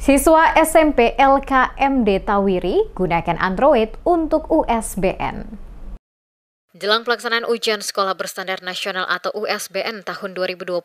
Siswa SMP LKMD Tawiri gunakan Android untuk USBN. Jelang pelaksanaan ujian sekolah berstandar nasional atau USBN tahun 2025,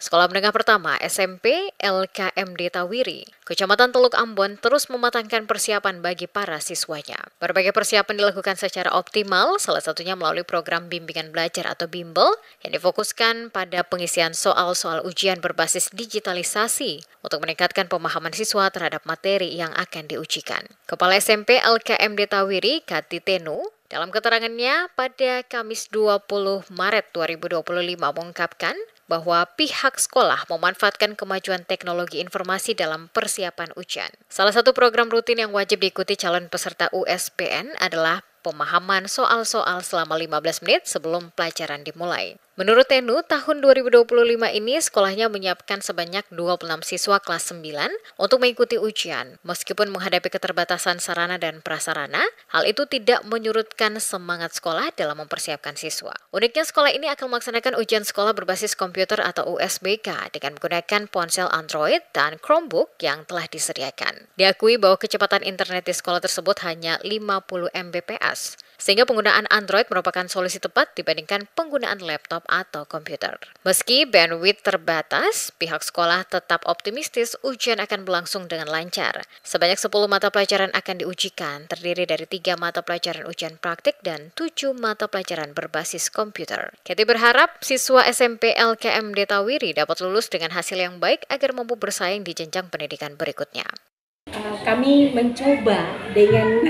Sekolah Menengah Pertama SMP LKMD Tawiri, Kecamatan Teluk Ambon terus mematangkan persiapan bagi para siswanya. Berbagai persiapan dilakukan secara optimal, salah satunya melalui program bimbingan belajar atau bimbel yang difokuskan pada pengisian soal-soal ujian berbasis digitalisasi untuk meningkatkan pemahaman siswa terhadap materi yang akan diujikan. Kepala SMP LKMD Tawiri, Kati Tenu, dalam keterangannya pada Kamis 20 Maret 2025 mengungkapkan bahwa pihak sekolah memanfaatkan kemajuan teknologi informasi dalam persiapan ujian. Salah satu program rutin yang wajib diikuti calon peserta USBN adalah pemahaman soal-soal selama 15 menit sebelum pelajaran dimulai. Menurut Tenu, tahun 2025 ini sekolahnya menyiapkan sebanyak 26 siswa kelas 9 untuk mengikuti ujian. Meskipun menghadapi keterbatasan sarana dan prasarana, hal itu tidak menyurutkan semangat sekolah dalam mempersiapkan siswa. Uniknya sekolah ini akan melaksanakan ujian sekolah berbasis komputer atau USBK dengan menggunakan ponsel Android dan Chromebook yang telah disediakan. Diakui bahwa kecepatan internet di sekolah tersebut hanya 50 Mbps. Sehingga penggunaan Android merupakan solusi tepat dibandingkan penggunaan laptop atau komputer. Meski bandwidth terbatas, pihak sekolah tetap optimistis ujian akan berlangsung dengan lancar. Sebanyak 10 mata pelajaran akan diujikan, terdiri dari 3 mata pelajaran ujian praktik dan 7 mata pelajaran berbasis komputer. Kati berharap siswa SMP LKMD Tawiri dapat lulus dengan hasil yang baik agar mampu bersaing di jenjang pendidikan berikutnya. Kami mencoba dengan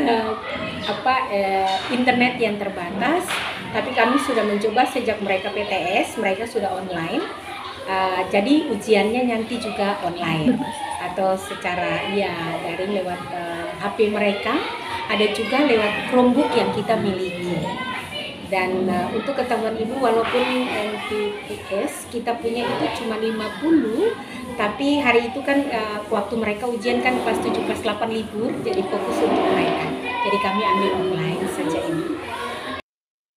internet yang terbatas, tapi kami sudah mencoba sejak mereka PTS, mereka sudah online. Jadi ujiannya nanti juga online atau secara daring lewat HP mereka, ada juga lewat Chromebook yang kita miliki. Dan untuk ketahuan ibu, walaupun MTS kita punya itu cuma 50, tapi hari itu kan waktu mereka ujian kan kelas 7, kelas 8 libur, jadi fokus untuk mereka. Jadi kami ambil online saja ini.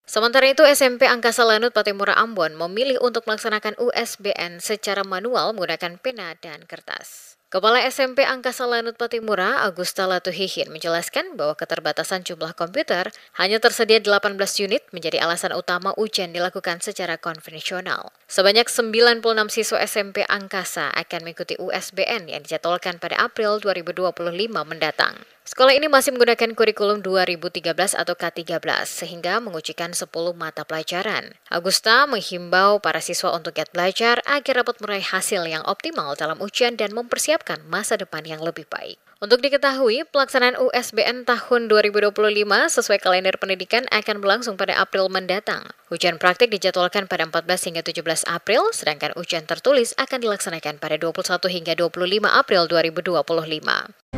Sementara itu, SMP Angkasa Lanut Patimura Ambon memilih untuk melaksanakan USBN secara manual menggunakan pena dan kertas. Kepala SMP Angkasa Lanut Patimura, Agusta Latuhihin, menjelaskan bahwa keterbatasan jumlah komputer hanya tersedia 18 unit menjadi alasan utama ujian dilakukan secara konvensional. Sebanyak 96 siswa SMP Angkasa akan mengikuti USBN yang dijadwalkan pada April 2025 mendatang. Sekolah ini masih menggunakan kurikulum 2013 atau K13 sehingga mengujikan 10 mata pelajaran. Agusta menghimbau para siswa untuk giat belajar agar dapat meraih hasil yang optimal dalam ujian dan mempersiapkan masa depan yang lebih baik. Untuk diketahui, pelaksanaan USBN tahun 2025 sesuai kalender pendidikan akan berlangsung pada April mendatang. Ujian praktik dijadwalkan pada 14 hingga 17 April, sedangkan ujian tertulis akan dilaksanakan pada 21 hingga 25 April 2025.